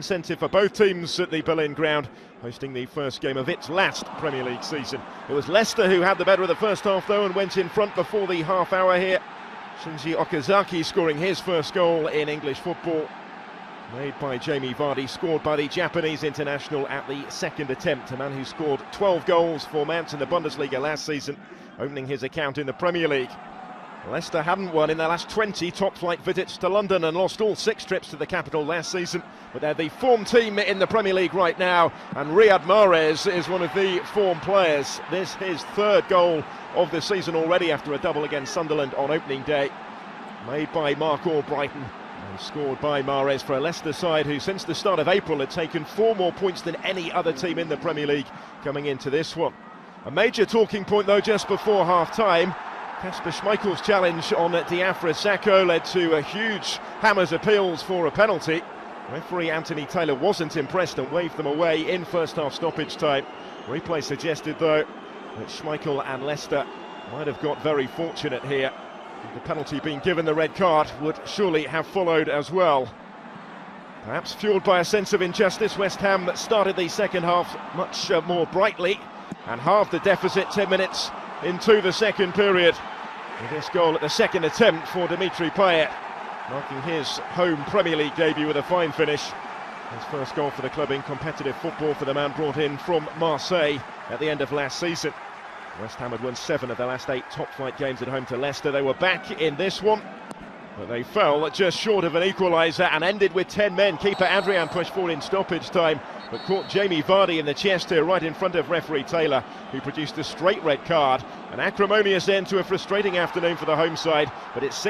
Incentive for both teams at the Berlin ground, hosting the first game of its last Premier League season. It was Leicester who had the better of the first half though and went in front before the half hour here. Shinji Okazaki scoring his first goal in English football. Made by Jamie Vardy, scored by the Japanese international at the second attempt. A man who scored 12 goals for Mainz in the Bundesliga last season, opening his account in the Premier League. Leicester hadn't won in their last 20 top-flight visits to London and lost all 6 trips to the capital last season. But they're the form team in the Premier League right now, and Riyad Mahrez is one of the form players. This his third goal of the season already after a double against Sunderland on opening day. Made by Mark Albrighton and scored by Mahrez for a Leicester side who since the start of April had taken 4 more points than any other team in the Premier League coming into this one. A major talking point though just before half-time. Kasper Schmeichel's challenge on Diafra Sakho led to a huge Hammers appeals for a penalty. Referee Anthony Taylor wasn't impressed and waved them away in first half stoppage time. Replay suggested though that Schmeichel and Leicester might have got very fortunate here. The penalty being given, the red card would surely have followed as well. Perhaps fueled by a sense of injustice, West Ham started the second half much more brightly and halved the deficit 10 minutes into the second period with this goal at the second attempt for Dimitri Payet, marking his home Premier League debut with a fine finish. His first goal for the club in competitive football for the man brought in from Marseille at the end of last season. West Ham had won 7 of their last 8 top-flight games at home to Leicester. They were back in this one, but they fell just short of an equaliser and ended with 10 men. Keeper Adrian pushed forward in stoppage time, but caught Jamie Vardy in the chest here right in front of referee Taylor, who produced a straight red card. An acrimonious end to a frustrating afternoon for the home side, but it's